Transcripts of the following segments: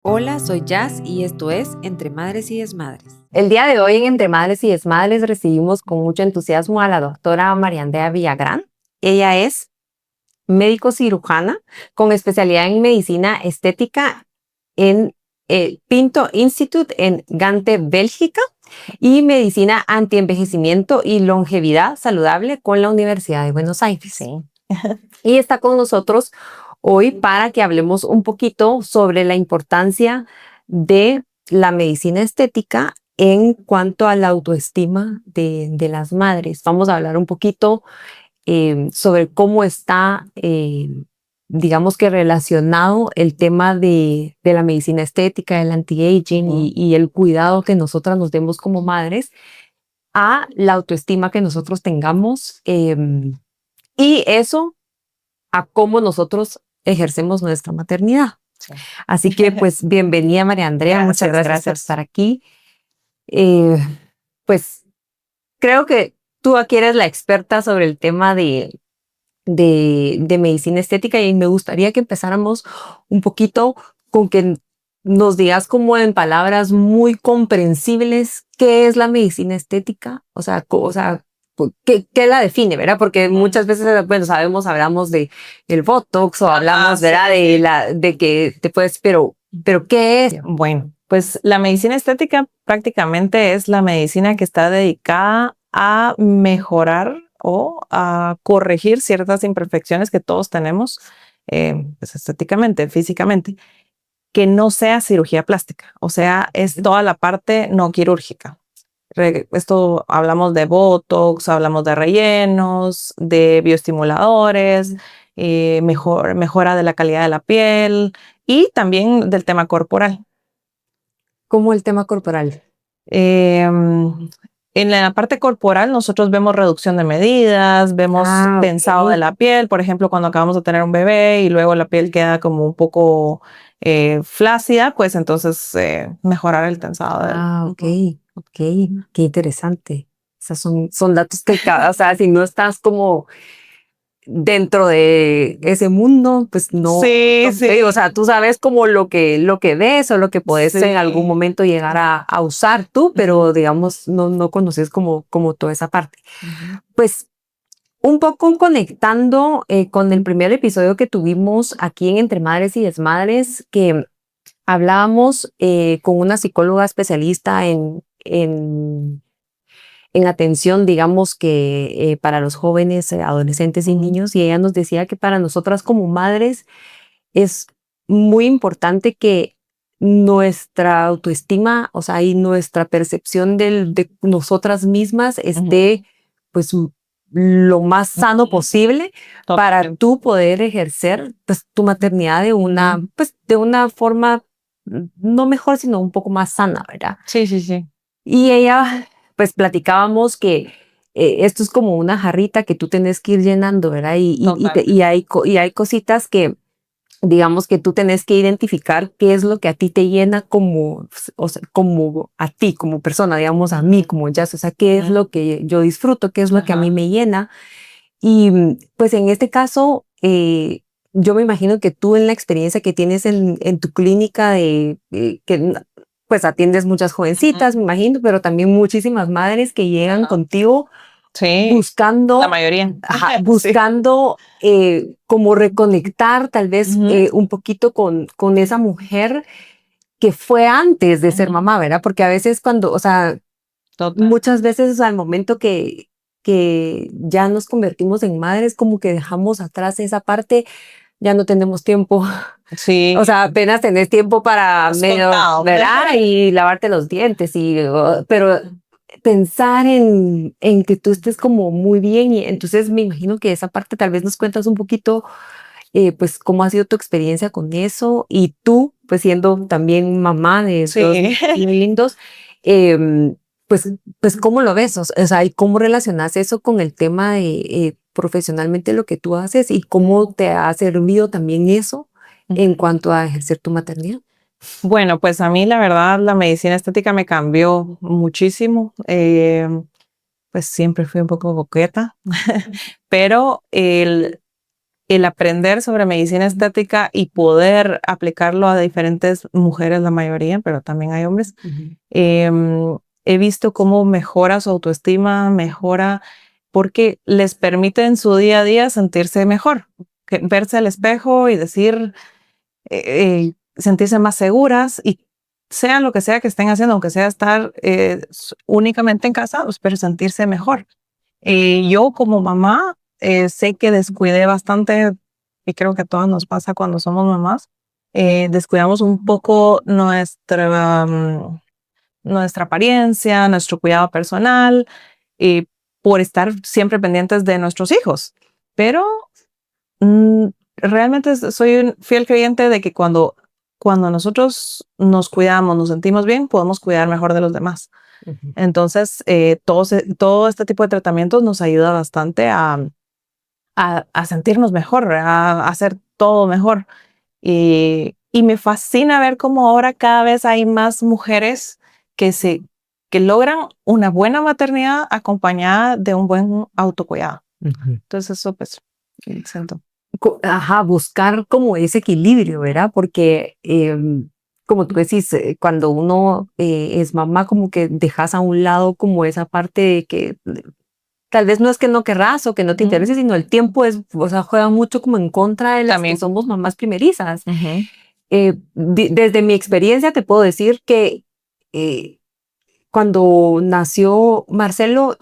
Hola, soy Jazz y esto es Entre Madres y Desmadres. El día de hoy en Entre Madres y Desmadres recibimos con mucho entusiasmo a la doctora María Andrea Villagrán. Ella es médico cirujana con especialidad en medicina estética en el Pinto Institute en Gante, Bélgica, y medicina antienvejecimiento y longevidad saludable con la Universidad de Buenos Aires. Sí. Y está con nosotros hoy para que hablemos un poquito sobre la importancia de la medicina estética en cuanto a la autoestima de las madres. Vamos a hablar un poquito sobre cómo está, digamos que relacionado el tema de la medicina estética, el anti-aging y el cuidado que nosotras nos demos como madres a la autoestima que nosotros tengamos, y eso a cómo nosotros ejercemos nuestra maternidad. Sí. Así que, pues, bienvenida, María Andrea. Muchas gracias por estar aquí. Pues, creo que tú aquí eres la experta sobre el tema de medicina estética y me gustaría que empezáramos un poquito con que nos digas como en palabras muy comprensibles qué es la medicina estética, o sea, ¿qué la define, verdad? Porque muchas veces, bueno, hablamos de el Botox o hablamos, ¿verdad? Sí. De que te puedes, pero ¿qué es? Bueno, pues la medicina estética prácticamente es la medicina que está dedicada a mejorar o a corregir ciertas imperfecciones que todos tenemos, pues estéticamente, físicamente, que no sea cirugía plástica, o sea, es toda la parte no quirúrgica. Esto hablamos de Botox, hablamos de rellenos, de bioestimuladores, mejora de la calidad de la piel y también del tema corporal. Como el tema corporal. En la parte corporal nosotros vemos reducción de medidas, vemos tensado de la piel, por ejemplo, cuando acabamos de tener un bebé y luego la piel queda como un poco flácida, pues entonces mejorar el tensado. Ok, qué interesante. O sea, son datos que, o sea, si no estás como dentro de ese mundo, pues no. Sí, sí. O sea, tú sabes como lo que ves o lo que puedes en algún momento llegar a usar tú, pero digamos, no conoces como toda esa parte. Pues un poco conectando con el primer episodio que tuvimos aquí en Entre Madres y Desmadres, que hablábamos con una psicóloga especialista en atención, digamos que para los jóvenes, adolescentes y niños, y ella nos decía que para nosotras como madres es muy importante que nuestra autoestima, o sea, y nuestra percepción de nosotras mismas esté, pues, lo más sano posible para tú poder ejercer, pues, tu maternidad de una forma no mejor, sino un poco más sana, ¿verdad? Sí, sí, sí. Y ella, pues platicábamos que esto es como una jarrita que tú tenés que ir llenando, ¿verdad? Y hay cositas que, digamos que tú tenés que identificar qué es lo que a ti te llena como, o sea, como a ti, como persona, digamos a mí, como Jazz, o sea, qué es lo que yo disfruto, qué es lo que a mí me llena. Y pues en este caso, yo me imagino que tú en la experiencia que tienes en tu clínica que pues atiendes muchas jovencitas, me imagino, pero también muchísimas madres que llegan contigo buscando, la mayoría. buscando como reconectar tal vez un poquito con esa mujer que fue antes de ser mamá, ¿verdad? Porque a veces cuando, o sea, muchas veces al momento que ya nos convertimos en madres, como que dejamos atrás esa parte, ya no tenemos tiempo. Sí. O sea, apenas tenés tiempo para medio, ¿verdad? Y lavarte los dientes, pero pensar en que tú estés como muy bien, y entonces me imagino que esa parte tal vez nos cuentas un poquito, pues cómo ha sido tu experiencia con eso y tú, pues siendo también mamá de dos muy lindos, pues cómo lo ves, o sea, y cómo relacionas eso con el tema de profesionalmente lo que tú haces y cómo te ha servido también eso en cuanto a ejercer tu maternidad. Bueno, pues a mí la verdad la medicina estética me cambió muchísimo. Pues siempre fui un poco coqueta, pero el aprender sobre medicina estética y poder aplicarlo a diferentes mujeres, la mayoría, pero también hay hombres, he visto cómo mejora su autoestima, mejora porque les permite en su día a día sentirse mejor, verse al espejo y decir, sentirse más seguras y sea lo que sea que estén haciendo, aunque sea estar únicamente en casa, pues, pero sentirse mejor. Yo como mamá sé que descuidé bastante, y creo que a todas nos pasa cuando somos mamás, descuidamos un poco nuestra apariencia, nuestro cuidado personal, por estar siempre pendientes de nuestros hijos. Pero realmente soy un fiel creyente de que cuando nosotros nos cuidamos, nos sentimos bien, podemos cuidar mejor de los demás. Entonces, todo este tipo de tratamientos nos ayuda bastante a sentirnos mejor, a hacer todo mejor. Y me fascina ver cómo ahora cada vez hay más mujeres que logran una buena maternidad acompañada de un buen autocuidado. Entonces, eso pues, siento. Ajá, buscar como ese equilibrio, ¿verdad? Porque como tú decís, cuando uno es mamá, como que dejas a un lado como esa parte de que tal vez no es que no querrás o que no te interese, sino el tiempo o sea, juega mucho como en contra de las que somos mamás primerizas. Desde mi experiencia te puedo decir que cuando nació Marcelo,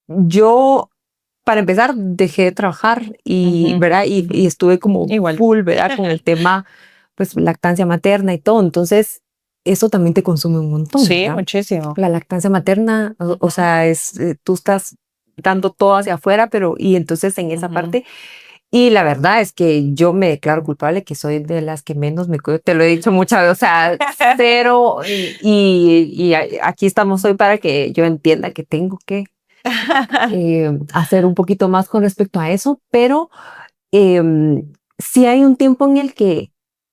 yo, para empezar, dejé de trabajar ¿verdad? Y estuve como full, ¿verdad? Con el tema, pues, lactancia materna y todo. Entonces, eso también te consume un montón. Sí, ¿verdad? muchísimo. La lactancia materna, o sea, tú estás dando todo hacia afuera, y entonces en esa parte, y la verdad es que yo me declaro culpable, que soy de las que menos me cuido, te lo he dicho muchas veces, o sea, cero, y aquí estamos hoy para que yo entienda que tengo que hacer un poquito más con respecto a eso, pero sí hay un tiempo en el que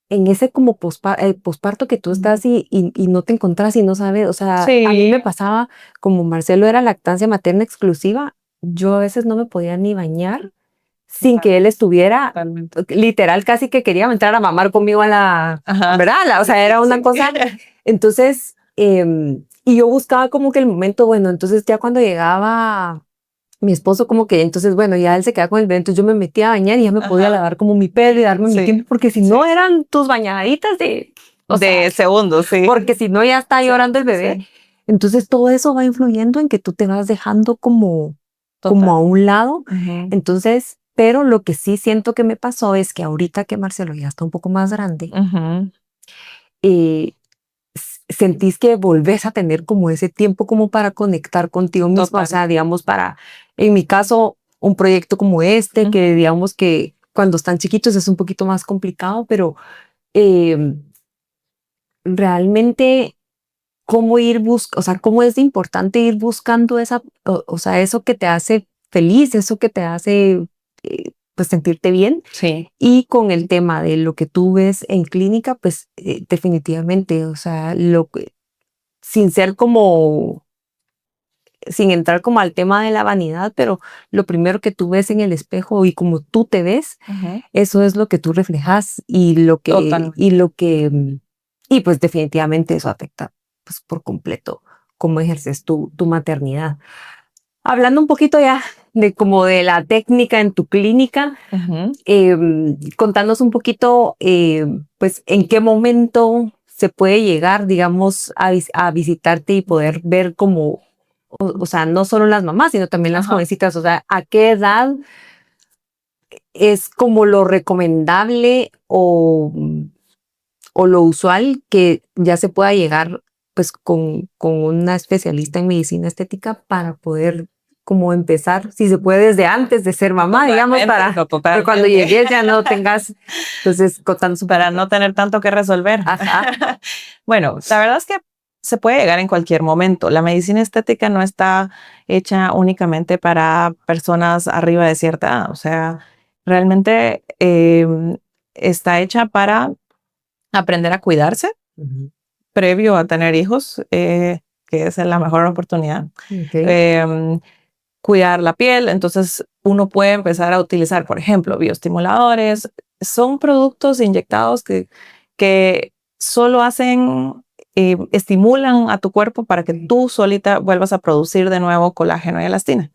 en ese como posparto que tú estás y no te encontrás y no sabes, o sea, Sí. a mí me pasaba, como Marcelo era lactancia materna exclusiva, yo a veces no me podía ni bañar sin que él estuviera, literal, casi que quería entrar a mamar conmigo a la, ¿verdad? O sea, era una cosa, entonces, y yo buscaba como que el momento, bueno, entonces ya cuando llegaba mi esposo como que entonces, bueno, ya él se queda con el bebé, entonces yo me metía a bañar y ya me podía lavar como mi pelo y darme mi tiempo, porque si no eran tus bañaditas de segundos, sí. Porque si no ya está llorando el bebé. Sí. Entonces todo eso va influyendo en que tú te vas dejando como a un lado. Entonces, pero lo que sí siento que me pasó es que ahorita que Marcelo ya está un poco más grande, sentís que volvés a tener como ese tiempo como para conectar contigo mismo, o sea, digamos en mi caso, un proyecto como este, que digamos que cuando están chiquitos es un poquito más complicado, pero realmente cómo o sea, cómo es importante ir buscando o sea, eso que te hace feliz, eso que te hace pues sentirte bien. Sí. Y con el tema de lo que tú ves en clínica, pues definitivamente, o sea, sin entrar como al tema de la vanidad, pero lo primero que tú ves en el espejo y como tú te ves, eso es lo que tú reflejas y y pues definitivamente eso afecta pues por completo cómo ejerces tu maternidad. Hablando un poquito ya de como de la técnica en tu clínica, contanos un poquito pues en qué momento se puede llegar, digamos, a visitarte y poder ver como, o sea, no solo las mamás, sino también las jovencitas, o sea, ¿a qué edad es como lo recomendable o lo usual que ya se pueda llegar pues con una especialista en medicina estética para poder como empezar, si se puede desde antes de ser mamá, digamos, para cuando llegues ya no tengas, entonces, para no tener tanto que resolver. Bueno, la verdad es que se puede llegar en cualquier momento. La medicina estética no está hecha únicamente para personas arriba de cierta edad, o sea, realmente está hecha para aprender a cuidarse previo a tener hijos, que es la mejor oportunidad. cuidar la piel. Entonces uno puede empezar a utilizar, por ejemplo, bioestimuladores. Son productos inyectados que solo estimulan a tu cuerpo para que tú solita vuelvas a producir de nuevo colágeno y elastina.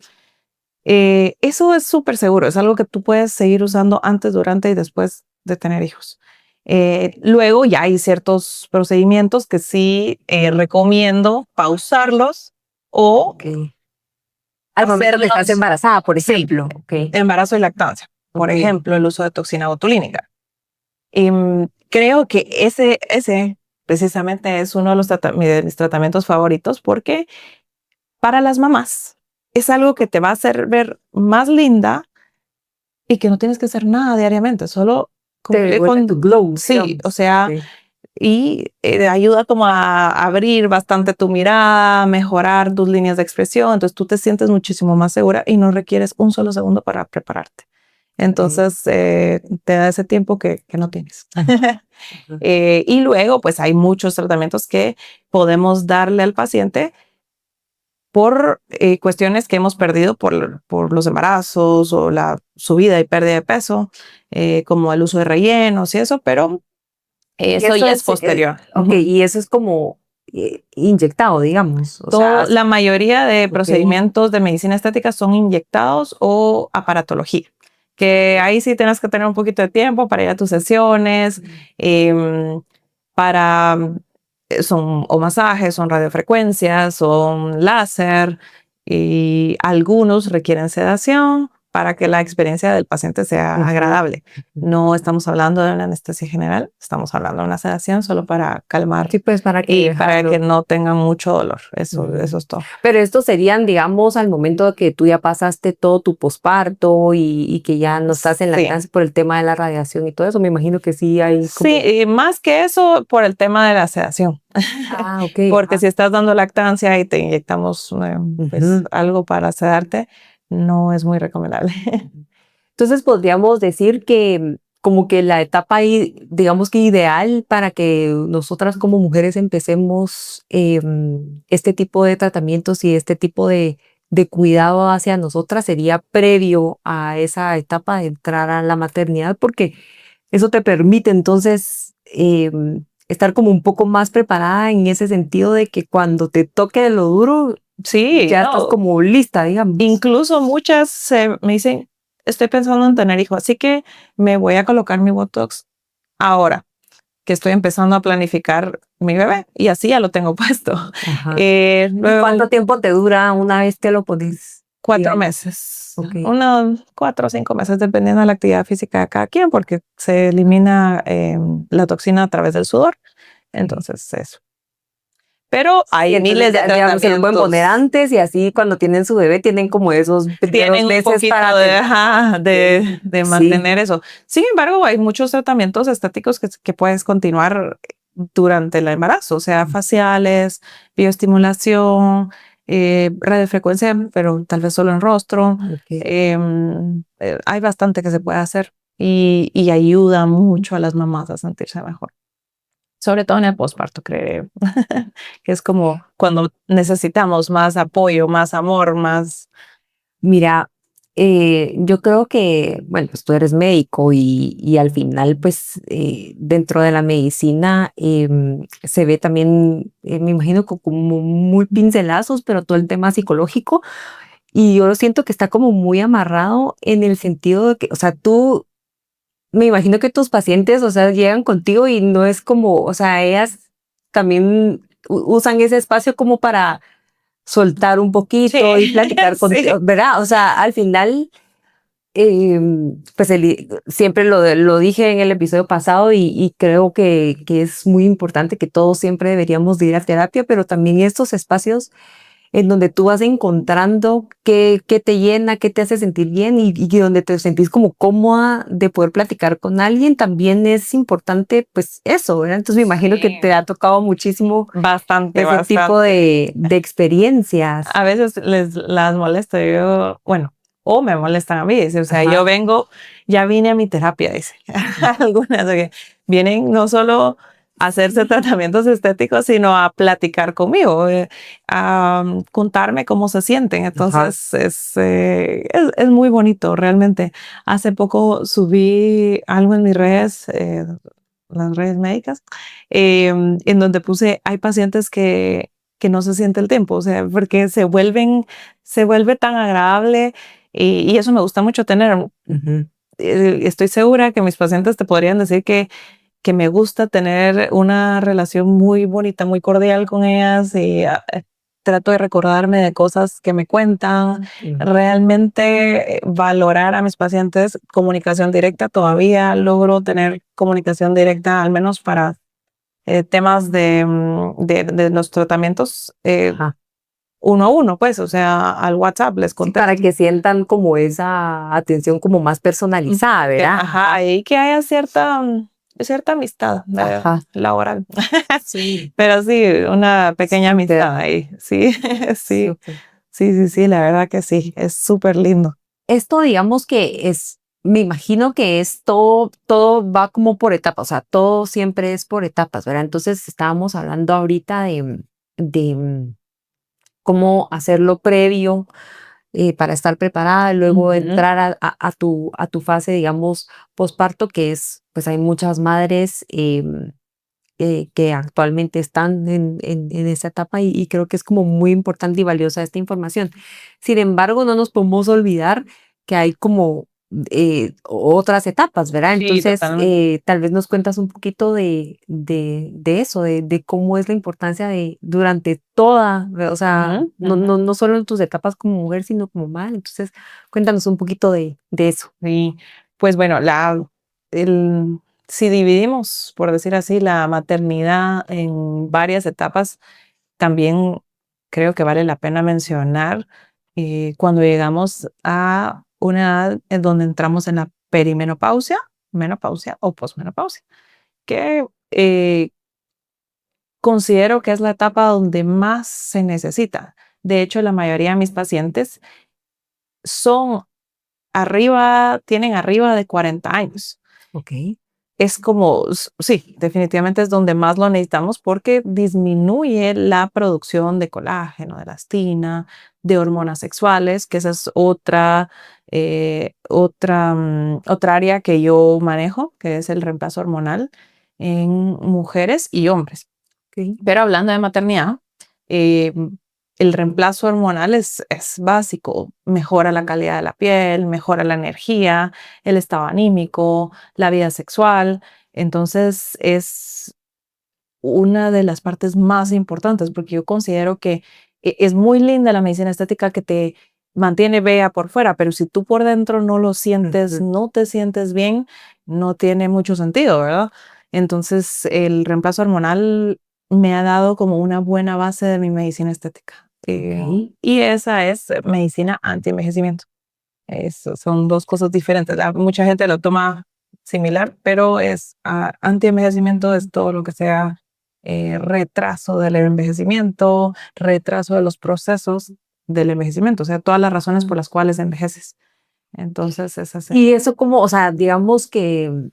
Eso es súper seguro, es algo que tú puedes seguir usando antes, durante y después de tener hijos. Luego ya hay ciertos procedimientos que sí recomiendo pausarlos o al momento que estás embarazada, por ejemplo. Sí, embarazo y lactancia. Por ejemplo, el uso de toxina botulínica. Creo que ese precisamente es uno de mis tratamientos favoritos porque para las mamás es algo que te va a hacer ver más linda y que no tienes que hacer nada diariamente, solo cumplir con tu glow. Sí, digamos. O sea, y ayuda como a abrir bastante tu mirada, mejorar tus líneas de expresión, entonces tú te sientes muchísimo más segura y no requieres un solo segundo para prepararte. Entonces te da ese tiempo que no tienes. Y luego pues hay muchos tratamientos que podemos darle al paciente por cuestiones que hemos perdido por los embarazos o la subida y pérdida de peso, como el uso de rellenos y eso, pero eso ya es posterior. Y eso es como inyectado, digamos. La mayoría de procedimientos de medicina estética son inyectados o aparatología, que ahí sí tienes que tener un poquito de tiempo para ir a tus sesiones, son o masajes, son radiofrecuencias, son láser y algunos requieren sedación para que la experiencia del paciente sea agradable. No estamos hablando de una anestesia general, estamos hablando de una sedación solo para calmar. Sí, pues para que no tengan mucho dolor. Eso es todo. Pero estos serían, digamos, al momento de que tú ya pasaste todo tu posparto y que ya no estás en lactancia por el tema de la radiación y todo eso. Me imagino que sí hay. Sí, y más que eso por el tema de la sedación. Porque si estás dando lactancia y te inyectamos pues, algo para sedarte, no es muy recomendable. Entonces podríamos decir que como que la etapa, digamos que ideal para que nosotras como mujeres empecemos este tipo de tratamientos y este tipo de cuidado hacia nosotras sería previo a esa etapa de entrar a la maternidad, porque eso te permite entonces estar como un poco más preparada en ese sentido de que cuando te toque lo duro, ya estás como lista, digamos. Incluso muchas me dicen, estoy pensando en tener hijos, así que me voy a colocar mi Botox ahora que estoy empezando a planificar mi bebé y así ya lo tengo puesto. Luego, ¿cuánto tiempo te dura una vez que lo pones? 4 meses. Unos 4 o 5 meses dependiendo de la actividad física de cada quien porque se elimina la toxina a través del sudor. Entonces eso. Pero hay miles de tratamientos. Se lo pueden poner antes y así cuando tienen su bebé tienen como esos primeros meses para de mantener eso. Sin embargo, hay muchos tratamientos estéticos que puedes continuar durante el embarazo, o sea, faciales, bioestimulación, radiofrecuencia, pero tal vez solo en rostro. Hay bastante que se puede hacer y ayuda mucho a las mamás a sentirse mejor. Sobre todo en el posparto, creo, que es como cuando necesitamos más apoyo, más amor, más... Mira, yo creo que, bueno, pues tú eres médico y al final, pues dentro de la medicina se ve también, me imagino como muy pincelazos, pero todo el tema psicológico y yo siento que está como muy amarrado en el sentido de que, o sea, tú... Me imagino que tus pacientes, o sea, llegan contigo y no es como, o sea, ellas también usan ese espacio como para soltar un poquito y platicar contigo, ¿verdad? O sea, al final, pues siempre lo dije en el episodio pasado y creo que es muy importante que todos siempre deberíamos de ir a terapia, pero también estos espacios en donde tú vas encontrando qué te llena, qué te hace sentir bien y donde te sentís como cómoda de poder platicar con alguien, también es importante, pues eso, ¿verdad? Entonces me imagino que te ha tocado muchísimo bastante tipo de experiencias. A veces las molesto, yo, bueno, o me molestan a mí, dice, o sea, yo vengo, ya vine a mi terapia, dice, algunas que vienen no solo hacerse tratamientos estéticos, sino a platicar conmigo, a contarme cómo se sienten. Entonces es muy bonito realmente. Hace poco subí algo en mis redes, las redes médicas, en donde puse, hay pacientes que no se siente el tiempo, o sea, porque se vuelve tan agradable y eso me gusta mucho tener. Estoy segura que mis pacientes te podrían decir que me gusta tener una relación muy bonita, muy cordial con ellas y trato de recordarme de cosas que me cuentan, realmente valorar a mis pacientes, comunicación directa. Todavía logro tener comunicación directa, al menos para temas de los tratamientos uno a uno, pues, o sea, al WhatsApp les contesto. Para que sientan como esa atención como más personalizada, ¿verdad? Ajá, y que haya cierta amistad laboral. Sí. Pero sí, una pequeña amistad ahí. Sí, sí, sí, la verdad que sí, es súper lindo. Esto digamos que me imagino que todo va como por etapas, o sea, todo siempre es por etapas, ¿verdad? Entonces estábamos hablando ahorita de cómo hacerlo previo para estar preparada, luego entrar a tu fase, digamos, posparto, que es, pues hay muchas madres que actualmente están en esa etapa y creo que es como muy importante y valiosa esta información. Sin embargo, no nos podemos olvidar que hay como otras etapas, ¿verdad? Sí, Entonces, totalmente. tal vez nos cuentas un poquito de eso, de cómo es la importancia durante toda, o sea, no solo en tus etapas como mujer, sino como madre. Entonces, cuéntanos un poquito de eso. Sí, pues bueno, si dividimos, por decir así, la maternidad en varias etapas, también creo que vale la pena mencionar cuando llegamos a una edad en donde entramos en la perimenopausia, menopausia o posmenopausia, que considero que es la etapa donde más se necesita. De hecho, la mayoría de mis pacientes son tienen arriba de 40 años. Ok. Es como, sí, definitivamente es donde más lo necesitamos porque disminuye la producción de colágeno, de elastina, de hormonas sexuales, que esa es otra área que yo manejo, que es el reemplazo hormonal en mujeres y hombres. Okay. Pero hablando de maternidad, eh, el reemplazo hormonal es básico. Mejora la calidad de la piel, mejora la energía, el estado anímico, la vida sexual. Entonces es una de las partes más importantes porque yo considero que es muy linda la medicina estética que te mantiene bella por fuera, pero si tú por dentro no lo sientes, no te sientes bien, no tiene mucho sentido, ¿verdad? Entonces el reemplazo hormonal me ha dado como una buena base de mi medicina estética. Y esa es medicina anti-envejecimiento. Son dos cosas diferentes. Mucha gente lo toma similar, pero anti-envejecimiento es todo lo que sea retraso del envejecimiento, retraso de los procesos del envejecimiento, o sea, todas las razones por las cuales envejeces. Entonces es así. Y eso como, o sea, digamos que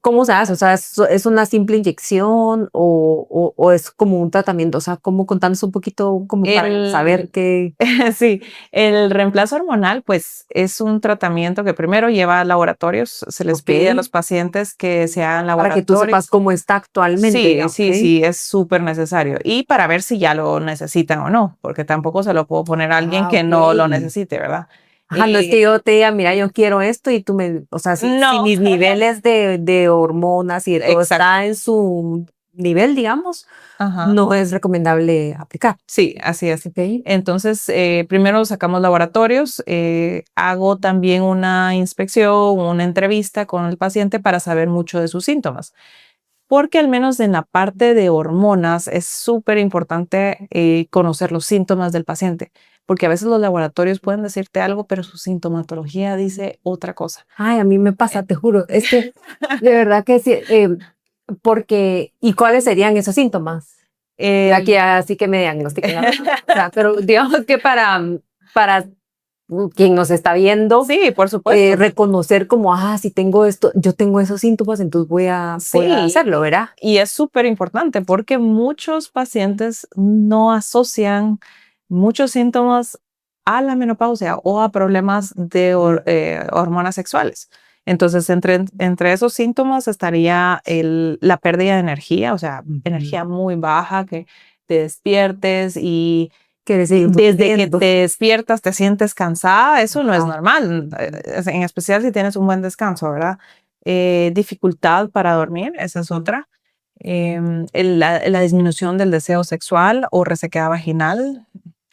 ¿cómo se hace? O sea, ¿es una simple inyección o es como un tratamiento? O sea, ¿cómo contanos un poquito como para saber qué? Sí, el reemplazo hormonal, pues es un tratamiento que primero lleva a laboratorios. Se les pide a los pacientes que se hagan laboratorios. Para que tú sepas cómo está actualmente. Sí, digamos, sí, es súper necesario. Y para ver si ya lo necesitan o no, porque tampoco se lo puedo poner a alguien que no lo necesite, ¿verdad? Ajá, no es que yo te diga, mira, yo quiero esto y tú o sea, si mis niveles de hormonas y de todo está en su nivel, digamos, no es recomendable aplicar. Sí, así es. Okay. Entonces, primero sacamos laboratorios, hago también una inspección, una entrevista con el paciente para saber mucho de sus síntomas. Porque al menos en la parte de hormonas es súper importante conocer los síntomas del paciente, porque a veces los laboratorios pueden decirte algo, pero su sintomatología dice otra cosa. Ay, a mí me pasa, te juro, es que de verdad que sí, porque, ¿y cuáles serían esos síntomas? Aquí así que me diagnostiquen. O sea, pero digamos que para quien nos está viendo, Sí, por supuesto. reconocer como, si tengo esto, yo tengo esos síntomas, entonces voy a hacerlo, ¿verdad? Y es súper importante porque muchos pacientes no asocian muchos síntomas a la menopausia o a problemas de hormonas sexuales. Entonces, entre esos síntomas estaría la pérdida de energía, o sea, energía muy baja, que te despiertes y desde que te despiertas te sientes cansada. Eso no es normal, en especial si tienes un buen descanso, ¿verdad? Dificultad para dormir, esa es otra. La disminución del deseo sexual o resequedad vaginal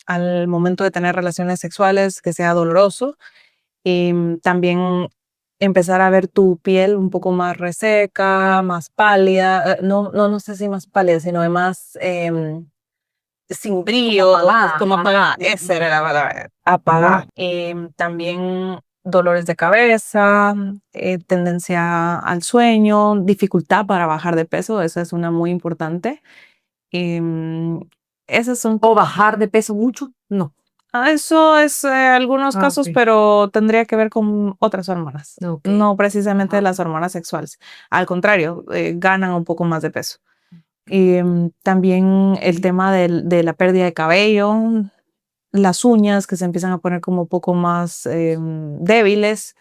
al momento de tener relaciones sexuales, que sea doloroso. También empezar a ver tu piel un poco más reseca, más pálida, no sé si más pálida, sino de más sin brillo, como apagada. Esa era la palabra, apagada. También dolores de cabeza, tendencia al sueño, dificultad para bajar de peso, esa es una muy importante. Esas son... ¿O bajar de peso mucho? No. Eso es algunos casos, okay. Pero tendría que ver con otras hormonas, Okay. no precisamente las hormonas sexuales. Al contrario, ganan un poco más de peso. También el tema de la pérdida de cabello, las uñas que se empiezan a poner como un poco más débiles.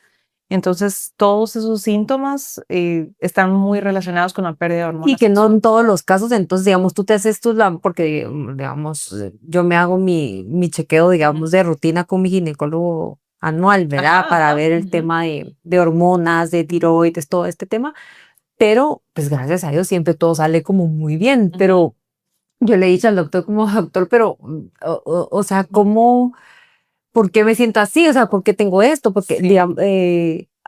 Entonces, todos esos síntomas están muy relacionados con la pérdida de hormonas. Y que no en todos los casos, entonces, digamos, tú te haces porque, digamos, yo me hago mi chequeo, digamos, de rutina con mi ginecólogo anual, ¿verdad? Para ver el tema de hormonas, de tiroides, todo este tema. Pero, pues, gracias a Dios, siempre todo sale como muy bien. Pero yo le he dicho al doctor como, doctor, pero, o sea, ¿cómo? ¿Por qué me siento así? O sea, ¿por qué tengo esto? Porque digamos,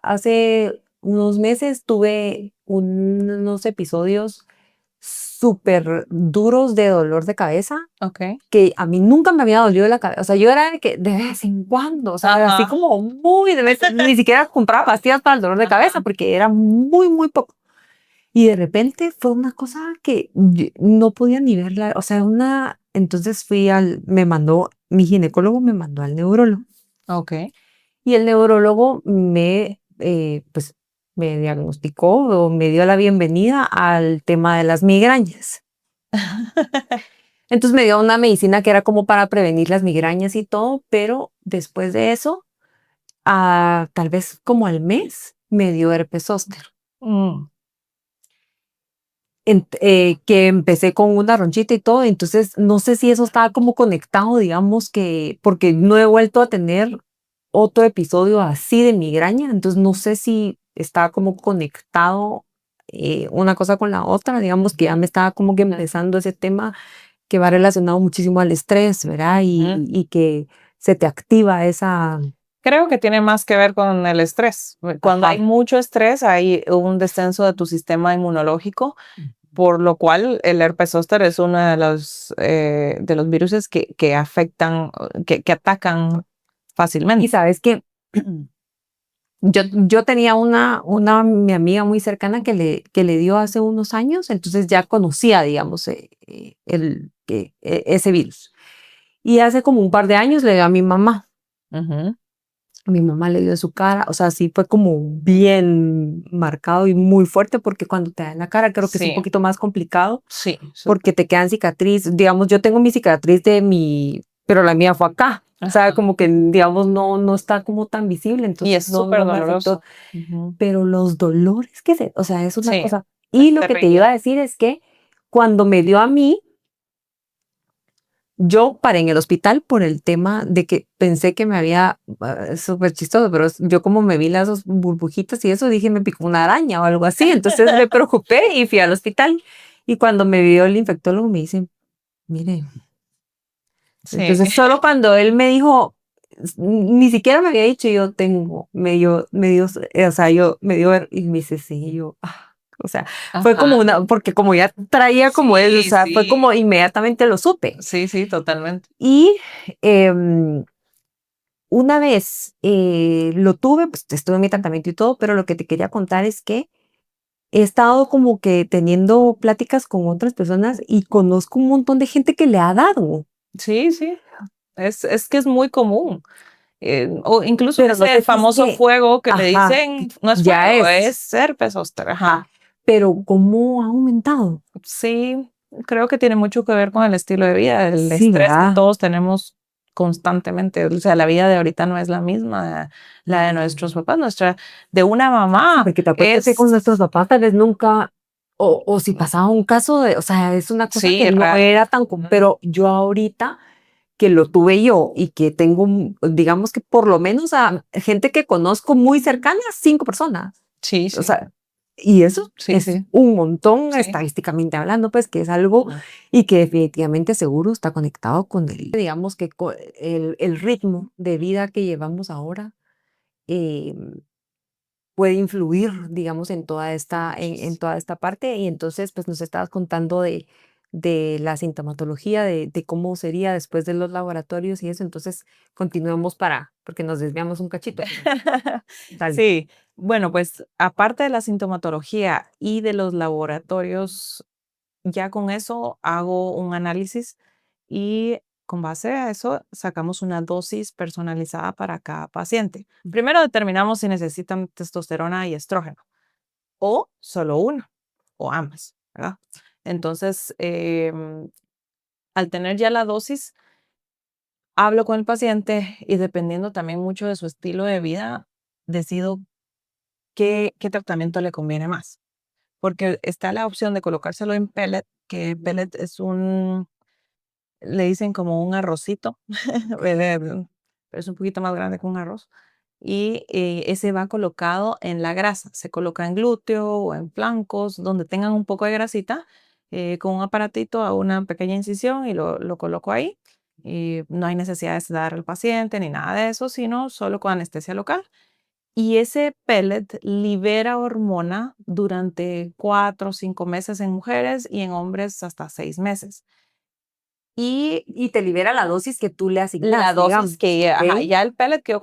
hace unos meses tuve unos episodios súper duros de dolor de cabeza, que a mí nunca me había dolido la cabeza. O sea, yo era de que de vez en cuando, o sea, así como muy de vez, ni siquiera compraba pastillas para el dolor de cabeza porque era muy, muy poco. Y de repente fue una cosa que no podía ni verla, o sea, entonces mi ginecólogo me mandó al neurólogo. Y el neurólogo pues, me diagnosticó o me dio la bienvenida al tema de las migrañas. Entonces me dio una medicina que era como para prevenir las migrañas y todo, pero después de eso, tal vez como al mes, me dio herpes zóster. Que empecé con una ronchita y todo, entonces no sé si eso estaba como conectado, digamos porque no he vuelto a tener otro episodio así de migraña, entonces no sé si estaba como conectado una cosa con la otra, digamos que ya me estaba como que empezando ese tema que va relacionado muchísimo al estrés, ¿verdad? Y que se te activa esa... Creo que tiene más que ver con el estrés. Cuando hay mucho estrés, hay un descenso de tu sistema inmunológico, por lo cual el herpes zóster es uno de los virus que afectan, que atacan fácilmente. Y sabes que yo tenía mi amiga muy cercana que le dio hace unos años, entonces ya conocía, digamos, ese virus. Y hace como un par de años le dio a mi mamá. A mi mamá le dio en su cara, o sea, sí fue como bien marcado y muy fuerte, porque cuando te da en la cara creo que es un poquito más complicado, porque te quedan cicatrices. Digamos, yo tengo mi cicatriz pero la mía fue acá. O sea, como que, digamos, no está como tan visible. Entonces, y es súper doloroso. Pero los dolores o sea, es una cosa. Y lo que te iba a decir es que cuando me dio a mí, yo paré en el hospital por el tema de que pensé que me había, súper chistoso, pero yo como me vi las burbujitas y eso, dije me picó una araña o algo así. Entonces me preocupé y fui al hospital. Y cuando me vio el infectólogo me dice, mire. Entonces solo cuando él me dijo, ni siquiera me había dicho yo tengo, me dio, o sea, y me dice, sí, yo, o sea, fue como porque como ya traía como él, o sea, fue como inmediatamente lo supe. Sí, totalmente. Y una vez lo tuve, pues estuve en mi tratamiento y todo, pero lo que te quería contar es que he estado como que teniendo pláticas con otras personas y conozco un montón de gente que le ha dado. Sí, es que es muy común. O incluso Pero no ese sé si es famoso que- fuego que le Ajá, dicen, no es ya fuego, es. es herpes zóster. Ajá. Pero ¿cómo ha aumentado? Sí, creo que tiene mucho que ver con el estilo de vida, el Sí, estrés que ¿verdad? todos tenemos constantemente. O sea, la vida de ahorita no es la misma, la de nuestros papás, de una mamá. Porque te acuerdas que con nuestros papás tal vez nunca, o si pasaba un caso de, o sea, es una cosa Sí, que no raro. era tan común, pero yo ahorita que lo tuve yo y que tengo, digamos que por lo menos a gente que conozco muy cercana, 5 personas. Sí, O sí, sea, y eso sí, es sí. un montón Sí. estadísticamente hablando, pues que es algo y que definitivamente seguro está conectado con digamos que el ritmo de vida que llevamos ahora. eh, Puede influir, digamos, en toda esta parte. Y entonces, pues nos estabas contando de la sintomatología, de cómo sería después de los laboratorios y eso. Entonces, continuemos porque nos desviamos un cachito. Dale. Sí, bueno, pues aparte de la sintomatología y de los laboratorios, ya con eso hago un análisis y con base a eso sacamos una dosis personalizada para cada paciente. Primero determinamos si necesitan testosterona y estrógeno o solo uno o ambas, ¿verdad? Entonces, al tener ya la dosis, hablo con el paciente y dependiendo también mucho de su estilo de vida, decido qué tratamiento le conviene más. Porque está la opción de colocárselo en pellet, que pellet es le dicen como un arrocito, pero es un poquito más grande que un arroz. Y ese va colocado en la grasa, se coloca en glúteo o en flancos, donde tengan un poco de grasita, con un aparatito a una pequeña incisión y lo coloco ahí. Y no hay necesidad de sedar al paciente ni nada de eso, sino solo con anestesia local. Y ese pellet libera hormona durante 4 o 5 meses en mujeres y en hombres hasta 6 meses. Y te libera la dosis que tú le asignas, La dosis digamos. que, ajá, ¿Ok? ya el pellet que yo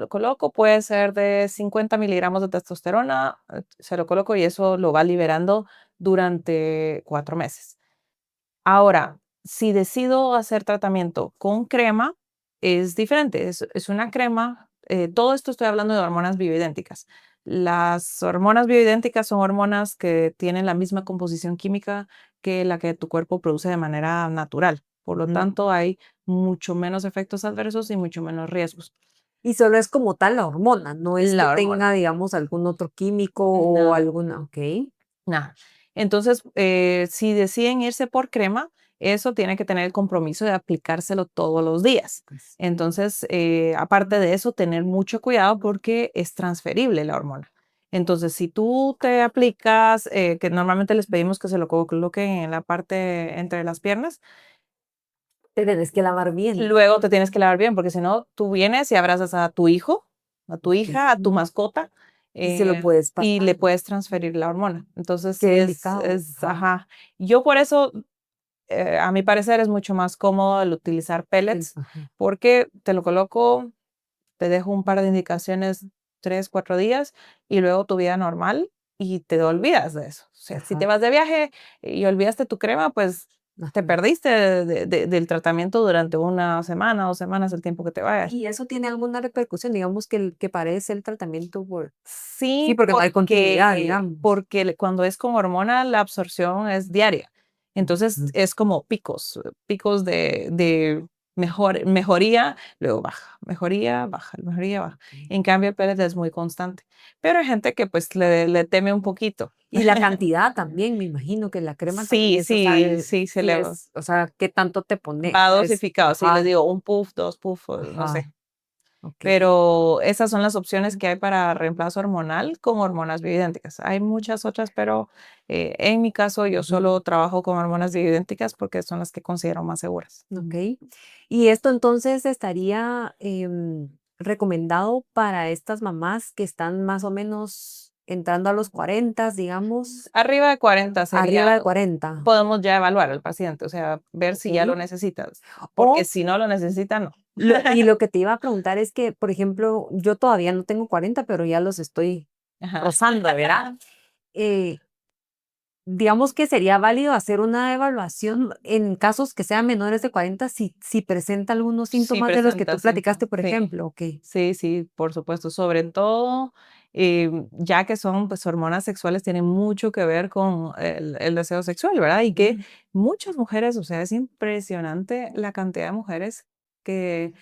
coloco puede ser de 50 miligramos de testosterona, se lo coloco y eso lo va liberando durante 4 meses. Ahora, si decido hacer tratamiento con crema, es diferente. Es una crema. Todo esto estoy hablando de hormonas bioidénticas. Las hormonas bioidénticas son hormonas que tienen la misma composición química que la que tu cuerpo produce de manera natural. Por lo Ujú. tanto, hay mucho menos efectos adversos y mucho menos riesgos. Y solo es como tal la hormona, no es que La hormona. tenga, digamos, algún otro químico o No. alguna, ok. Nada. Entonces, si deciden irse por crema, eso tiene que tener el compromiso de aplicárselo todos los días. Pues, Entonces, aparte de eso, tener mucho cuidado porque es transferible la hormona. Entonces, si tú te aplicas, que normalmente les pedimos que se lo coloquen en la parte entre las piernas, te tenés que lavar bien. luego te tienes que lavar bien, porque si no, tú vienes y abrazas a tu hijo, a tu Ok. hija, a tu mascota, Y se lo puedes y pasar. le puedes transferir la hormona. Entonces, Qué sí delicado. ajá. Yo por eso, a mi parecer, es mucho más cómodo el utilizar pellets, Ajá. porque te lo coloco, te dejo un par de indicaciones, 3, 4 días, y luego tu vida normal, y te olvidas de eso. O sea, si te Ajá. vas de viaje y olvidaste tu crema, pues te Ajá. perdiste del tratamiento durante una semana, 2 semanas, el tiempo que te vayas. ¿Y eso tiene alguna repercusión? Digamos que parece el tratamiento por... Sí, Sí, porque no hay continuidad, digamos. porque cuando es con hormona la absorción es diaria. Entonces Ujú. es como picos de mejoría, luego baja, mejoría, baja. En cambio el pellet es muy constante. Pero hay gente que pues le teme un poquito. Y la cantidad también, me imagino que la crema también Sí, es, o sea, sí, se sí le es, o sea, ¿qué tanto te pones? va Es, dosificado. Sí, les ajá, digo, un puff, 2 puff, no ajá, sé. ok. Pero esas son las opciones que hay para reemplazo hormonal con hormonas bioidénticas. Hay muchas otras, pero en mi caso yo Ujú. solo trabajo con hormonas bioidénticas porque son las que considero más seguras. Ok. Y esto entonces estaría recomendado para estas mamás que están más o menos entrando a los 40, digamos, Arriba de 40 sería, arriba de 40. podemos ya evaluar al paciente, o sea, ver si ya lo Ok. necesitas, porque O, si no lo necesita, no. y lo que te iba a preguntar es que, por ejemplo, yo todavía no tengo 40, pero ya los estoy Ajá. rozando, ¿verdad? Eh, digamos que sería válido hacer una evaluación en casos que sean menores de 40 si presenta algunos Sí, síntomas de los que presenta tú platicaste, síntomas. por Sí, ejemplo, ¿ok? sí, sí, por supuesto. Sobre todo, ya que son pues hormonas sexuales, tienen mucho que ver con el deseo sexual, ¿verdad? Y que muchas mujeres, o sea, es impresionante la cantidad de mujeres que,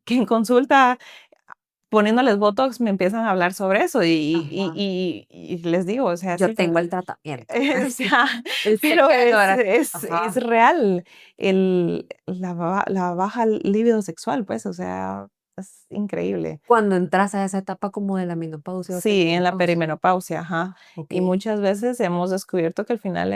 que en consulta poniéndoles Botox me empiezan a hablar sobre eso Ajá. y les digo, o sea, Yo sí, tengo el tratamiento. o sea, El pero secreto ahora. es Ajá. real la baja libido sexual, pues, o sea, es increíble. Cuando entras a esa etapa como de la menopausia o Sí, en la perimenopausia. perimenopausia, ajá. Ok. Y muchas veces hemos descubierto que al final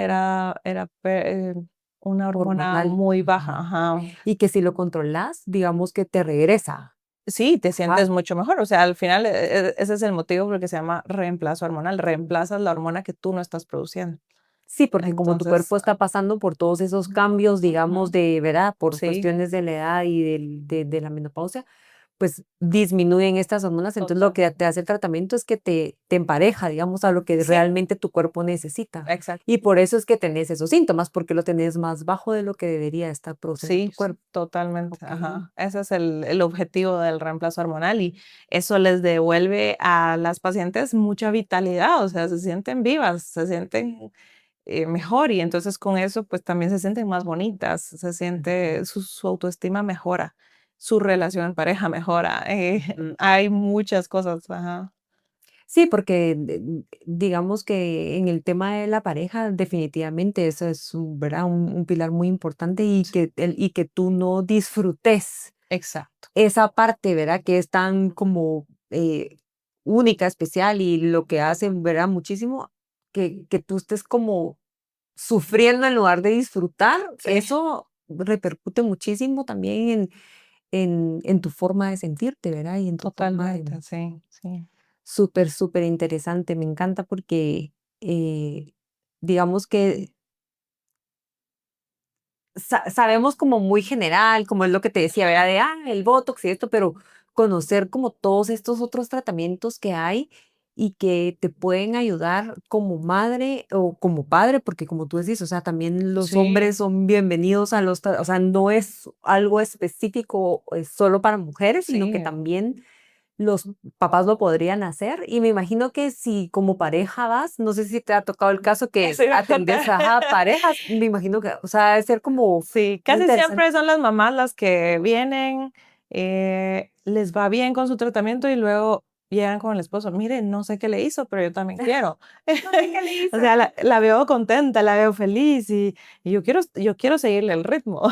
una hormona Hormonal. muy baja, Ajá. ajá. Y que si lo controlas, digamos que te regresa. Sí, te sientes Ajá. mucho mejor. O sea, al final ese es el motivo por el que se llama reemplazo hormonal. Reemplazas la hormona que tú no estás produciendo. Sí, porque como tu Entonces, cuerpo está pasando por todos esos cambios, digamos, ujú, de, ¿verdad? Por sí, cuestiones de la edad y de la menopausia, pues disminuyen estas hormonas. Entonces lo total. que te hace el tratamiento es que te empareja, digamos, a lo que Sí, realmente tu cuerpo necesita. exacto. Y por eso es que tenés esos síntomas, porque lo tenés más bajo de lo que debería estar produciendo Sí, tu cuerpo. totalmente. Ok. Ajá. Ese es el objetivo del reemplazo hormonal y eso les devuelve a las pacientes mucha vitalidad, o sea, se sienten vivas, se sienten mejor y entonces con eso pues también se sienten más bonitas, se siente su autoestima mejora, su relación en pareja mejora, hay muchas cosas, ajá. Sí, porque digamos que en el tema de la pareja, definitivamente eso es un, ¿verdad? Un pilar muy importante y que tú no disfrutes Exacto, esa parte, ¿verdad? Que es tan como única, especial y lo que hacen, ¿verdad? Muchísimo, que tú estés como sufriendo en lugar de disfrutar, sí, eso repercute muchísimo también en tu forma de sentirte, ¿verdad? Y en tu forma de... totalmente, sí, sí, Súper, súper interesante, me encanta porque digamos que sabemos como muy general, como es lo que te decía, ¿verdad? De, el Botox y esto, pero conocer como todos estos otros tratamientos que hay y que te pueden ayudar como madre o como padre, porque como tú decís, o sea, también los sí, hombres son bienvenidos a o sea, no es algo específico solo para mujeres, sino que sí, también los papás lo podrían hacer. Y me imagino que si como pareja vas, no sé si te ha tocado el caso que eso iba a atendes contar. a parejas, me imagino que, o sea, debe ser como Sí, muy casi interesante. siempre son las mamás las que vienen, les va bien con su tratamiento y luego llegan con el esposo. Mire, no sé qué le hizo, pero yo también quiero. No sé qué le O hizo. sea, la veo contenta, la veo feliz y yo quiero seguirle el ritmo.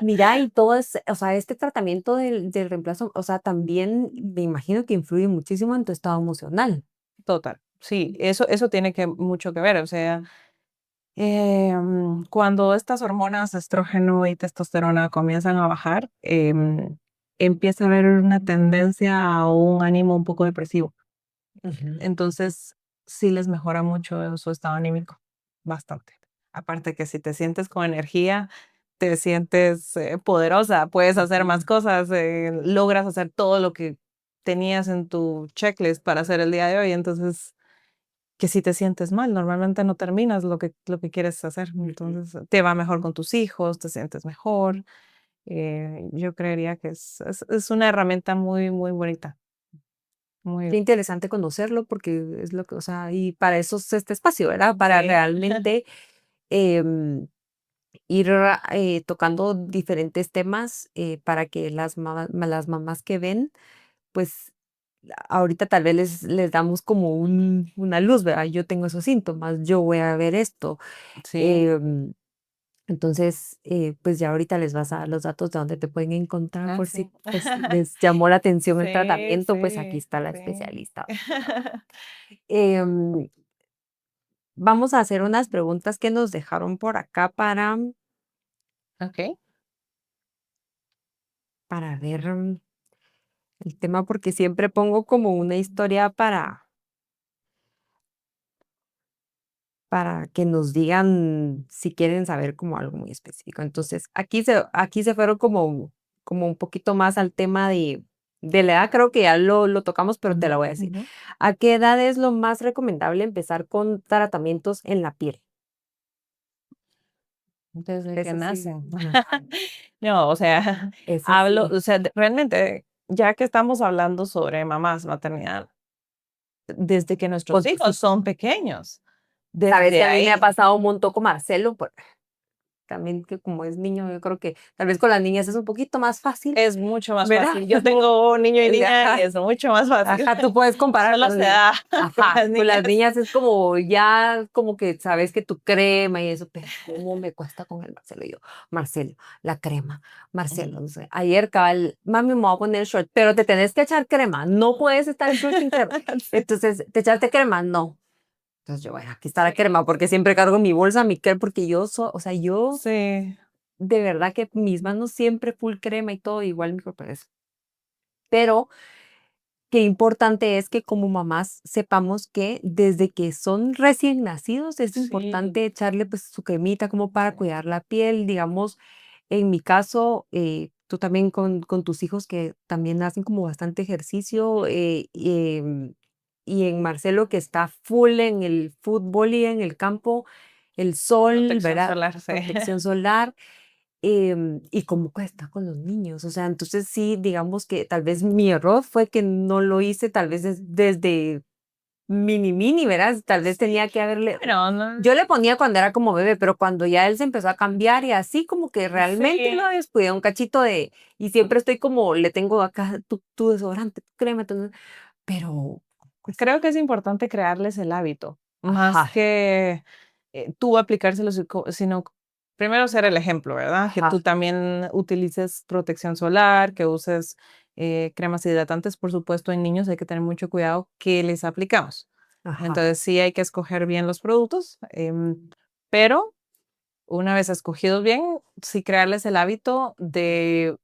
Mira, y todo es, o sea, este tratamiento del reemplazo, o sea, también me imagino que influye muchísimo en tu estado emocional. Total, sí, eso tiene mucho que ver. O sea, cuando estas hormonas estrógeno y testosterona comienzan a bajar, empieza a haber una tendencia a un ánimo un poco depresivo. Ujú. Entonces, sí les mejora mucho su estado anímico, bastante. Aparte que si te sientes con energía, te sientes poderosa, puedes hacer más cosas, logras hacer todo lo que tenías en tu checklist para hacer el día de hoy. Entonces, que si te sientes mal, normalmente no terminas lo que quieres hacer. Ujú. Entonces, te va mejor con tus hijos, te sientes mejor. Yo creería que es una herramienta muy, muy bonita. Qué Muy, interesante conocerlo porque es lo que, o sea, y para eso es este espacio, ¿verdad? Para sí. realmente em, ir tocando diferentes temas para que las mamás que ven, pues ahorita tal vez les damos como una luz, ¿verdad? Yo tengo esos síntomas, yo voy a ver esto. Sí, em, entonces, pues ya ahorita les vas a dar los datos de dónde te pueden encontrar ah, por si sí. pues, les llamó la atención el Sí, tratamiento, pues aquí sí, está la sí. especialista. Em, Vamos a hacer unas preguntas que nos dejaron por acá Okey. para ver el tema, porque siempre pongo como una historia para que nos digan si quieren saber como algo muy específico. Entonces, aquí se fueron como un poquito más al tema de la edad, creo que ya lo tocamos, pero te la voy a decir. Ujú. ¿A qué edad es lo más recomendable empezar con tratamientos en la piel? desde que Eso sí. nacen. Ajá. No, o sea, Eso hablo, sí. o sea, realmente, ya que estamos hablando sobre mamás, maternidad, desde que nuestros Con tus hijos hijos. son pequeños, Sabes desde que a mí me ha ahí pasado un montón con Marcelo, también que como es niño, yo creo que tal vez con las niñas es un poquito más fácil, es mucho más ¿verdad? fácil. Yo tengo un niño y niña y Ajá, es mucho más fácil. ajá, tú puedes comparar, Solo pero se da con ajá, las con las niñas. niñas es como ya, como que sabes que tu crema y eso, pero cómo me cuesta con el Marcelo. Y yo, Marcelo, la crema, Marcelo, no sé. Ayer cabal, mami, me voy a poner short, pero te tenés que echar crema, no puedes estar short sin crema. Sí. Entonces, ¿te echaste crema? No. Entonces yo, bueno, aquí está la crema, porque siempre cargo en mi bolsa mi crema, porque yo, o sea, yo Sí, de verdad que mis manos siempre full crema y todo, igual mi cuerpo es. Pero qué importante es que como mamás sepamos que desde que son recién nacidos es sí, importante echarle pues su cremita como para sí. cuidar la piel, digamos, en mi caso, tú también con tus hijos que también hacen como bastante ejercicio y en Marcelo que está full en el fútbol y en el campo, el sol, Protección ¿verdad? solar, sí. Protección solar y cómo está con los niños. O sea, entonces sí, digamos que tal vez mi error fue que no lo hice tal vez desde mini, ¿verdad? Tal vez tenía que haberle... Bueno, no, Yo le ponía cuando era como bebé, pero cuando ya él se empezó a cambiar y así como que realmente sí, lo descuidé un cachito de... Y siempre estoy como, le tengo acá tu desodorante, tu crema, pero... Pues, creo que es importante crearles el hábito, más ajá, que tú aplicárselo, sino primero ser el ejemplo, ¿verdad? Que tú ajá, también utilices protección solar, que uses cremas hidratantes, por supuesto, en niños hay que tener mucho cuidado que les aplicamos. ajá. Entonces sí hay que escoger bien los productos, pero una vez escogidos bien, sí crearles el hábito de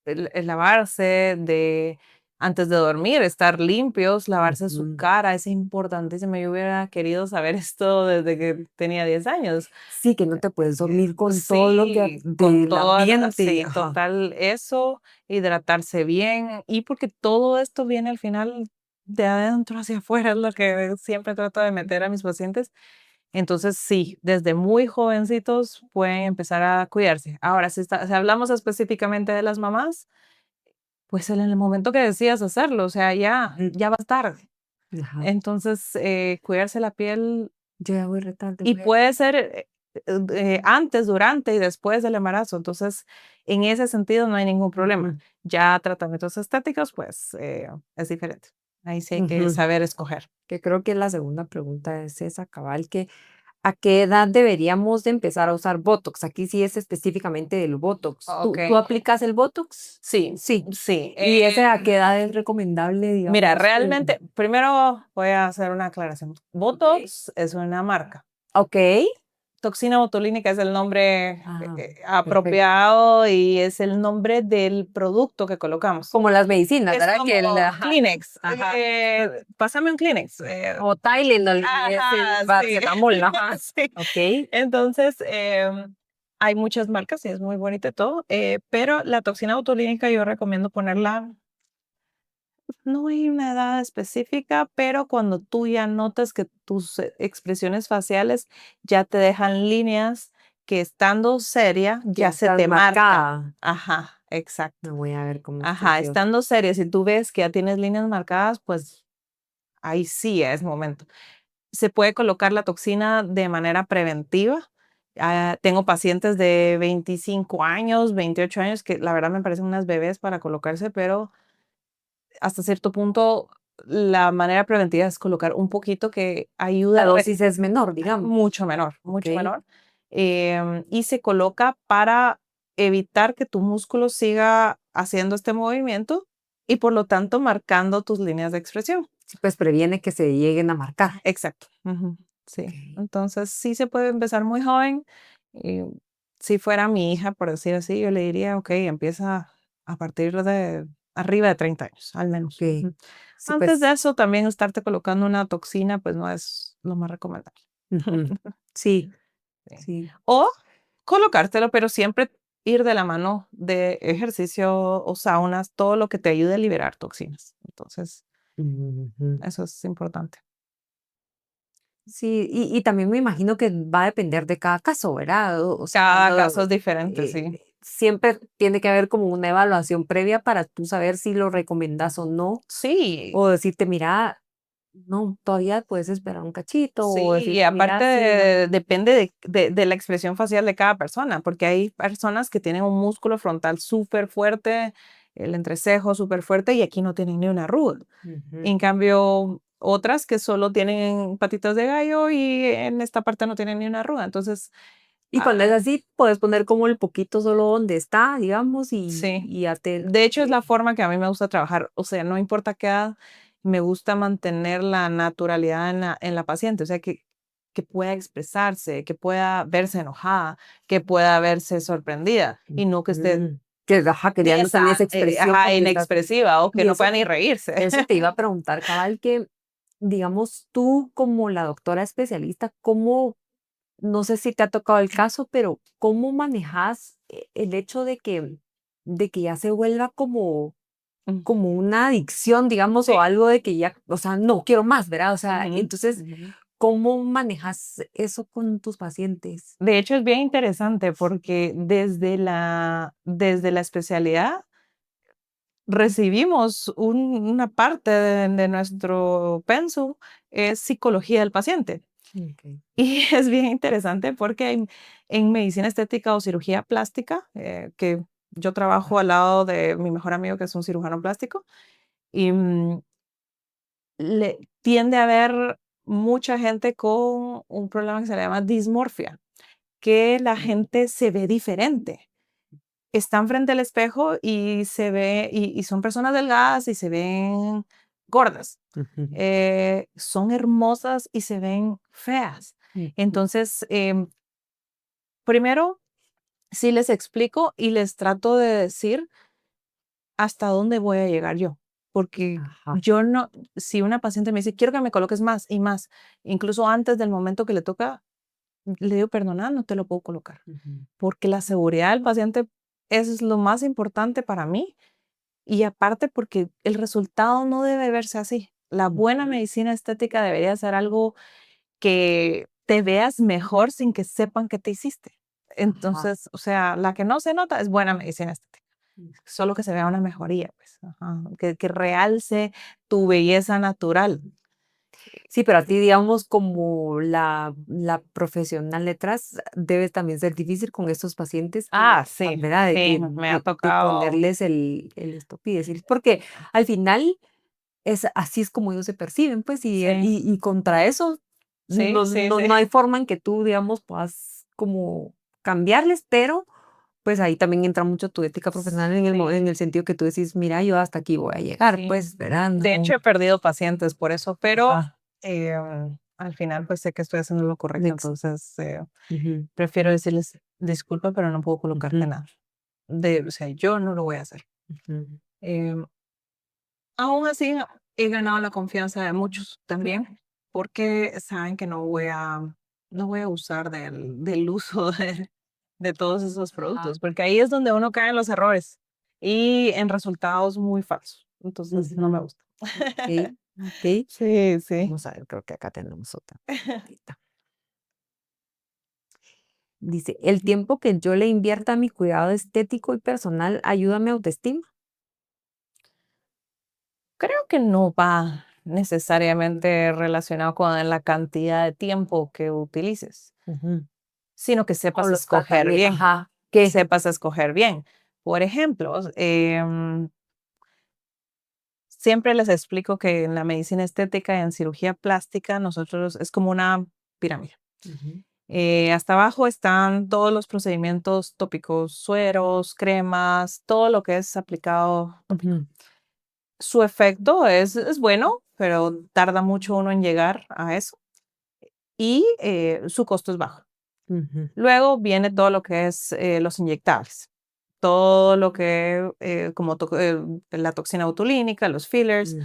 el lavarse, de antes de dormir, estar limpios, lavarse su Ujú. cara, es importantísimo. Yo hubiera querido saber esto desde que tenía 10 años. Sí, que no te puedes dormir con todo lo que Sí, con del todo, ambiente. sí, Ajá. total, eso, hidratarse bien y porque todo esto viene al final de adentro hacia afuera, es lo que siempre trato de meter a mis pacientes. Entonces, sí, desde muy jovencitos pueden empezar a cuidarse. Ahora, si hablamos específicamente de las mamás, pues en el momento que decidas hacerlo, o sea, ya va tarde. Ajá. Entonces, cuidarse la piel Yo ya voy retarde, y güey. puede ser antes, durante y después del embarazo. Entonces, en ese sentido no hay ningún problema. Ujú, Ya tratamientos estéticos, pues es diferente. Ahí sí hay que ujú. saber escoger. Que creo que la segunda pregunta es esa, cabal, que ¿a qué edad deberíamos de empezar a usar Botox? Aquí sí es específicamente del Botox. Ok. ¿Tú aplicas el Botox? Sí, Sí. sí. ¿Y ese a qué edad es recomendable, Mira, digamos? realmente, primero voy a hacer una aclaración. Botox es una marca. Ok. Toxina botulínica es el nombre Ah, perfecto. apropiado y es el nombre del producto que colocamos. Como las medicinas, Es ¿verdad? como Que ajá, Kleenex. ajá. Pásame un Kleenex. O Tylenol y ese Ajá, sí. paracetamol, ajá. Sí. Ok. Entonces, hay muchas marcas y es muy bonito y todo, pero la toxina botulínica yo recomiendo ponerla. No hay una edad específica, pero cuando tú ya notas que tus expresiones faciales ya te dejan líneas que estando seria Ya ya se estás te marcan. marcada. Ajá, exacto. Me voy a ver cómo estoy Ajá, yo. estando seria, si tú ves que ya tienes líneas marcadas, pues ahí sí es momento. Se puede colocar la toxina de manera preventiva. Tengo pacientes de 25 años, 28 años, que la verdad me parecen unas bebés para colocarse, pero hasta cierto punto la manera preventiva es colocar un poquito que La ayuda dosis es menor, mucho ok. menor, y se coloca para evitar que tu músculo siga haciendo este movimiento y por lo tanto marcando tus líneas de expresión. Sí, pues previene que se lleguen a marcar. Exacto. Ujú, Ok. sí. Entonces sí se puede empezar muy joven. y si fuera mi hija, por decir así, yo le diría, ok, empieza a partir de arriba de 30 años, al menos. Ok. Ujú. Sí, Antes de pues. eso, también estarte colocando una toxina, pues no es lo más recomendable. Ujú. Sí, Sí. sí. O colocártelo, pero siempre ir de la mano de ejercicio o saunas, todo lo que te ayude a liberar toxinas. Entonces, Ujú. eso es importante. Sí, y también me imagino que va a depender de cada caso, ¿verdad? O sea, Cada caso es diferente, sí. siempre tiene que haber como una evaluación previa para tú saber si lo recomendas o no, Sí, o decirte, mira, no, todavía puedes esperar un cachito, o sí, y decirte, aparte mira, sí, depende de la expresión facial de cada persona, porque hay personas que tienen un músculo frontal súper fuerte, el entrecejo súper fuerte y aquí no tienen ni una arruga. En cambio, otras que solo tienen patitas de gallo y en esta parte no tienen ni una arruga. Entonces, y cuando es así, puedes poner como el poquito solo donde está, digamos, sí. y ya te... De hecho, es la forma que a mí me gusta trabajar. O sea, no importa qué edad, me gusta mantener la naturalidad en la paciente. O sea, que pueda expresarse, que pueda verse enojada, que pueda verse sorprendida y no que esté ajá, que ya no tenés expresión ajá, porque estás... inexpresiva o que Y no pueda ni reírse. eso te iba a preguntar, cabal, que, digamos, tú como la doctora especialista, ¿cómo, no sé si te ha tocado el caso, pero cómo manejas el hecho de que ya se vuelva como, Mm, como una adicción, digamos, o sí. algo de que ya, o sea, no quiero más, ¿verdad? O sea, Ujú, entonces, ujú. ¿cómo manejas eso con tus pacientes? De hecho, es bien interesante porque desde la especialidad recibimos una parte de nuestro pensum, es psicología del paciente. Okay. Y es bien interesante porque en medicina estética o cirugía plástica, que yo trabajo al lado de mi mejor amigo que es un cirujano plástico, y tiende a haber mucha gente con un problema que se le llama dismorfia, que la gente se ve diferente. Están frente al espejo y se ve, y son personas delgadas y se ven gordas. Ujú, Son hermosas y se ven feas. ujú. Entonces, primero, sí les explico y les trato de decir hasta dónde voy a llegar yo. Porque Ajá. yo no, si una paciente me dice, quiero que me coloques más y más, incluso antes del momento que le toca, le digo, perdona, no te lo puedo colocar. Ujú. Porque la seguridad del paciente es lo más importante para mí. Y aparte porque el resultado no debe verse así. La buena medicina estética debería ser algo que te veas mejor sin que sepan que te hiciste. Ajá. Entonces, o sea, la que no se nota es buena medicina estética. Mm. Solo que se vea una mejoría, pues, ajá, que realce tu belleza natural. Sí, pero a ti, digamos, como la profesional detrás, debe también ser difícil con estos pacientes Ah, que, sí, ¿verdad? sí, me ha De tocado. ponerles el stop y decir, porque al final es así es como ellos se perciben, pues, Sí, y contra eso sí, sí, sí. no hay forma en que tú, digamos, puedas como cambiarles, pero pues ahí también entra mucho tu ética profesional en Sí, en el sentido que tú decís, mira, yo hasta aquí voy a llegar, sí. pues, ¿verdad? De No. hecho, he perdido pacientes por eso, pero Ajá. al final pues sé que estoy haciendo lo correcto, Next. entonces Ujú, prefiero decirles disculpa, pero no puedo colocarte ujú, nada. O sea, yo no lo voy a hacer. ujú. Em, Aún así, he ganado la confianza de muchos también, porque saben que no voy a usar del uso de todos esos Ajá. productos, porque ahí es donde uno cae en los errores y en resultados muy falsos. Entonces, no me Ujú. gusta. Okey, okey. Sí, sí. Vamos a ver, creo que acá tenemos otra preguntita. Dice: "El tiempo que yo le invierta a mi cuidado estético y personal ayuda a mi autoestima". Creo que no va necesariamente relacionado con la cantidad de tiempo que utilices, Ujú. sino que O sepas los escoger tratamientos, bien, ajá, ¿qué? sepas escoger bien. Por ejemplo, siempre les explico que en la medicina estética y en cirugía plástica nosotros es como una pirámide. Ujú, Hasta abajo están todos los procedimientos tópicos, sueros, cremas, todo lo que es aplicado tópico. ujú, Su efecto es bueno, pero tarda mucho uno en llegar a eso y su costo es bajo. ujú, Luego viene todo lo que es los inyectables, todo lo que como la toxina botulínica, los fillers,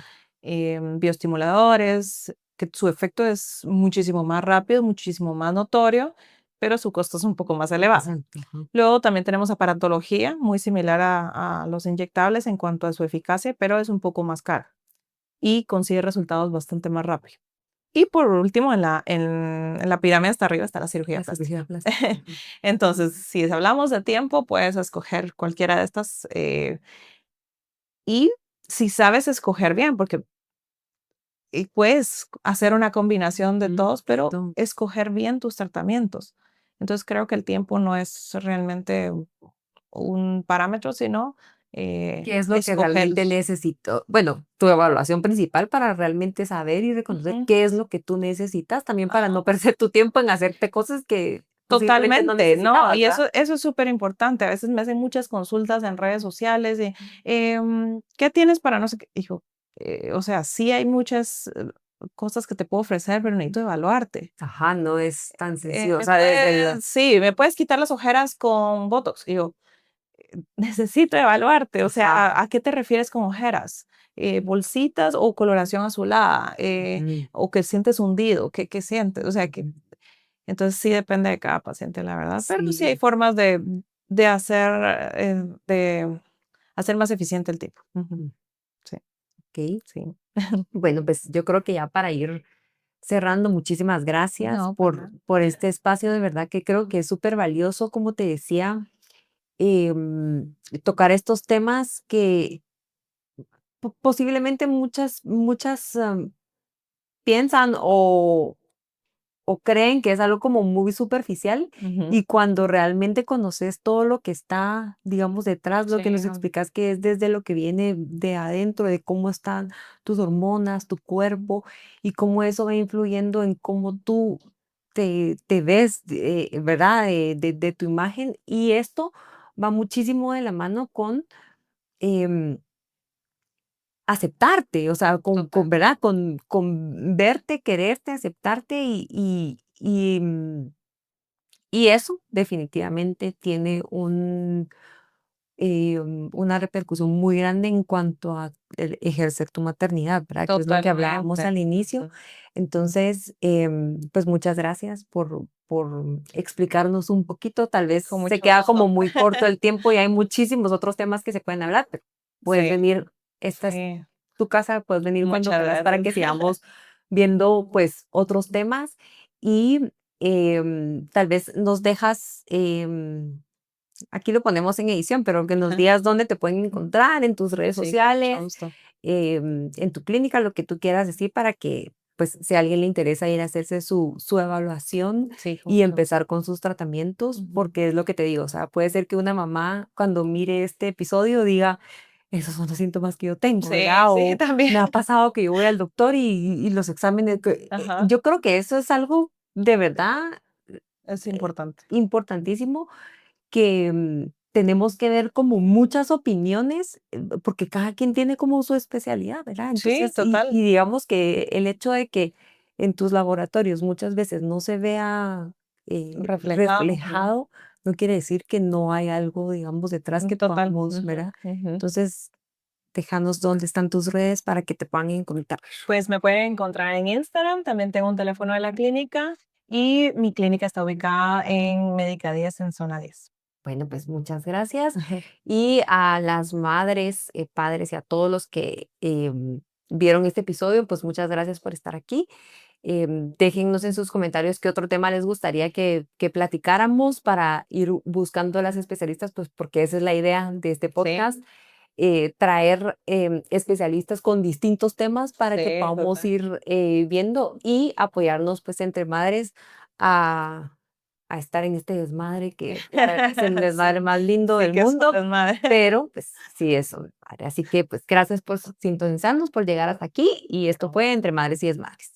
mm, bioestimuladores, que su efecto es muchísimo más rápido, muchísimo más notorio, pero su costo es un poco más elevado. exacto, ajá. Luego también tenemos aparatología, muy similar a los inyectables en cuanto a su eficacia, pero es un poco más cara y consigue resultados bastante más rápido. Y por último, en la pirámide hasta arriba está la cirugía La plástica. cirugía plástica. Entonces, si hablamos de tiempo, puedes escoger cualquiera de estas. Y si sabes escoger bien, porque puedes hacer una combinación de todos, pero Todo. escoger bien tus tratamientos. Entonces, creo que el tiempo no es realmente un parámetro, sino ¿Qué es lo que escoger. realmente necesito? Bueno, tu evaluación principal para realmente saber y reconocer Ujú. qué es lo que tú necesitas, también para no perder tu tiempo en hacerte cosas que posiblemente no Totalmente, ¿no? necesitabas, Y ¿verdad? eso es súper importante. A veces me hacen muchas consultas en redes sociales de, ¿qué tienes para no sé qué? Hijo, o sea, sí hay muchas cosas que te puedo ofrecer, pero necesito evaluarte. Ajá, no es tan sencillo. O Me sea, desde sí, me puedes quitar las ojeras con Botox. Digo, necesito evaluarte. O sea, ajá. ¿a qué te refieres con ojeras? ¿Bolsitas o coloración azulada? Ujú, ¿O que sientes hundido? ¿Qué sientes? O sea, ujú. entonces sí depende de cada paciente, la verdad. Pero sí hay Sí, formas de hacer más eficiente el tiempo. Ujú. mm, Sí, ok. sí. Bueno, pues yo creo que ya para ir cerrando, muchísimas gracias No, para nada. por este espacio, de verdad que creo que es súper valioso, como te decía, tocar estos temas que posiblemente muchas piensan o creen que es algo como muy superficial Ujú. y cuando realmente conoces todo lo que está, digamos, detrás, lo que Sí, nos explicas que es desde lo que viene de adentro, de cómo están tus hormonas, tu cuerpo y cómo eso va influyendo en cómo tú te ves, ¿verdad? De tu imagen y esto va muchísimo de la mano con em, aceptarte, o sea, total. ¿verdad? Con verte, quererte, aceptarte y eso definitivamente tiene una repercusión muy grande en cuanto a ejercer tu maternidad, ¿verdad? Que es lo que hablábamos Totalmente. al inicio. Ujú. Entonces, pues muchas gracias por explicarnos un poquito. Tal vez Con se mucho queda como gusto. muy corto el tiempo y hay muchísimos otros temas que se pueden hablar, pero puedes Sí, venir, esta es sí. tu casa, puedes venir cuando Muchas quieras para gracias. que sigamos viendo pues otros temas y tal vez nos dejas, aquí lo ponemos en edición, pero que nos digas dónde te pueden encontrar en tus redes Sí, con mucho sociales, gusto. en tu clínica, lo que tú quieras decir para que pues si a alguien le interesa ir a hacerse su evaluación Sí, con y mucho gusto. empezar con sus tratamientos, Ujú. porque es lo que te digo, o sea, puede ser que una mamá cuando mire este episodio diga, esos son los síntomas que yo tengo, Sí, ¿verdad? sí, O también. me ha pasado que yo voy al doctor y los exámenes, Ajá, yo creo que eso es algo de verdad es eh, importante. importantísimo que tenemos que ver como muchas opiniones, porque cada quien tiene como su especialidad, ¿verdad? Sí, Entonces, total. y digamos que el hecho de que en tus laboratorios muchas veces no se vea Reflejado. reflejado, no quiere decir que no hay algo, digamos, detrás que Total. podamos, Ujú, ¿verdad? ujú. Entonces, déjanos dónde están tus redes para que te puedan encontrar. Pues me pueden encontrar en Instagram, también tengo un teléfono de la clínica y mi clínica está ubicada en Médica 10 en zona 10. Bueno, pues muchas gracias. Ujú. Y a las madres, padres y a todos los que vieron este episodio, pues muchas gracias por estar aquí. Déjennos en sus comentarios qué otro tema les gustaría que platicáramos para ir buscando a las especialistas, pues porque esa es la idea de este Sí, podcast, traer especialistas con distintos temas para que sí, podamos total. ir viendo y apoyarnos pues entre madres a estar en este desmadre que la verdad es el desmadre Sí, más lindo sí del que es un mundo, desmadre. pero pues sí es un desmadre. Así que pues gracias por sintonizarnos, por llegar hasta aquí y esto fue Entre Madres y Desmadres.